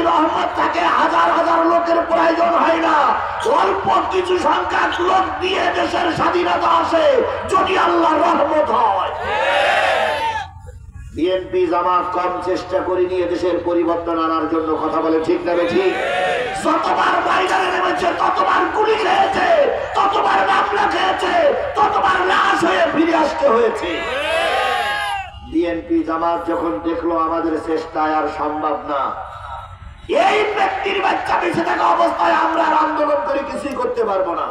রহমত থাকে হাজার হাজার লোকের প্রয়োজন হয় না, অল্প কিছু সংখ্যক লোক দিয়ে দেশের স্বাধীনতা আসে যদি আল্লাহর রহমত হয়। বিএনপি জামাত কম চেষ্টা করে নিয়ে দেশের পরিবর্তন আনার জন্য, কথা বলে ঠিক না ঠিক? যতবার ময়দানে নেমেছে ততবার গুলি খেয়েছে, ততবার মামলা খেয়েছে, ততবার লাশ হয়ে ফিরে আসতে হয়েছে। বিএনপি জামাত যখন দেখলো আমাদের চেষ্টায় আর সম্ভব না, এই ব্যক্তির বাচ্চা বেঁচে থাকা অবস্থায় আমরা আন্দোলন করে কিছুই করতে পারবো না,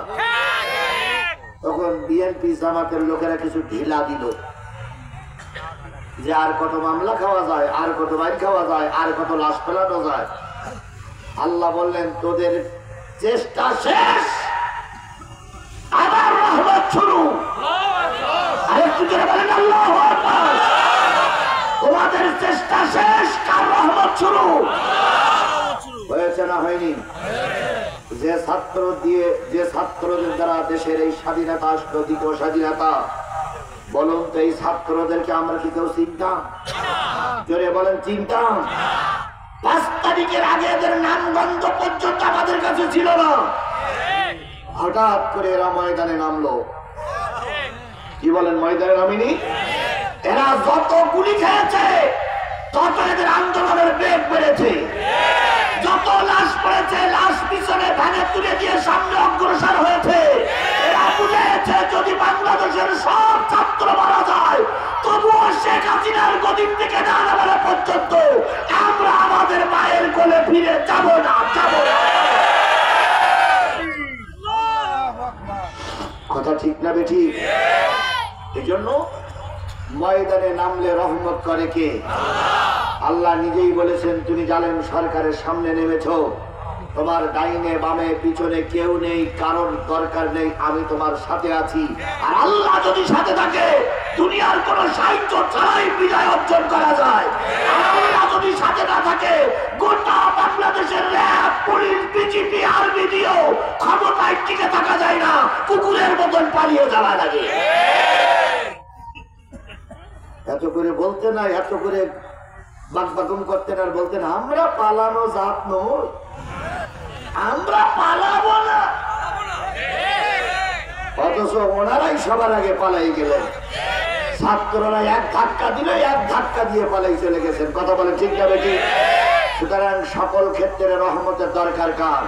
তখন বিএনপি জামাতের লোকেরা কিছু ঢিলা দিল যে আর কত মামলা খাওয়া যায়, আর কত বাইক খাওয়া যায়, আর কত লাশ ফেলানো যায়। আল্লাহ বললেন তোদের চেষ্টা শেষ, আবার রহমত শুরু। আরেকটু জোরে বলেন আল্লাহু আকবার। তোমাদের চেষ্টা শেষ, কার রহমত শুরু হয়েছে না হয়নি? যে ছাত্রদের দ্বারা দেশের এই স্বাধীনতা আসলো, দ্বিতীয় স্বাধীনতা, বলুন তো এই ছাত্রদেরকে আমরা কি কেউ চিনতাম? জোরে বলেন চিনতাম? 5 তারিখের আগে এদের নামগন্ধ পর্যন্ত আমাদের কাছে ছিল না, হঠাৎ করে এরা ময়দানে নামলো। কি বলেন ময়দানে নামিনি? এরা যত গুলি খেয়েছে তত এদের আন্দোলনের বেগ বেড়েছে, যত লাশ পড়েছে লাশ পিছনে ভ্যানে তুলে দিয়ে সামনে অগ্রসর হয়েছে। এরা বুঝেছে যদি বাংলাদেশের সব ছাত্র মারা যায় তবুও শেখ হাসিনার গদির থেকে না নামানো পর্যন্ত আমরা আমাদের মায়ের কোলে ফিরে যাব না, যাব না। কথা ঠিক না বেঠিক? এই জন্য ময়দানে নামলে রহমত করে কে? আল্লাহ নিজেই বলেছেন তুমি জালেম সরকারের সামনে নেমেছো, তোমার ডাইনে বামে পিছনে কেউ নেই, কারোর দরকার নেই, আমি তোমার সাথে আছি। আর আল্লাহ যদি সাথে থাকে দুনিয়ার কোন সাহিত্য ছাড়াই বিজয় অর্জন করা যায়। আর আল্লাহ যদি সাথে না থাকে গোটা বাংলাদেশের র্যাব, পুলিশ, বিজিবি, আর্মি দিয়েও ক্ষমতায় টিকে থাকা যায় না, কুকুরের মতন পালিয়ে যাওয়া লাগে। এত করে বলতে না, এত করে বাকবাকুম করতেন আর বলতেন আমরা পালানো জাত নই, আমরা পালাবো না, অথচ ওনারাই সবার আগে পালাই গেলেন। ছাত্ররা এক ধাক্কা দিলে এক ধাক্কা দিয়ে পালাই চলে গেছেন। কথা বলে ঠিক যাবে ঠিক? সুতরাং সকল ক্ষেত্রে রহমতের দরকার কার?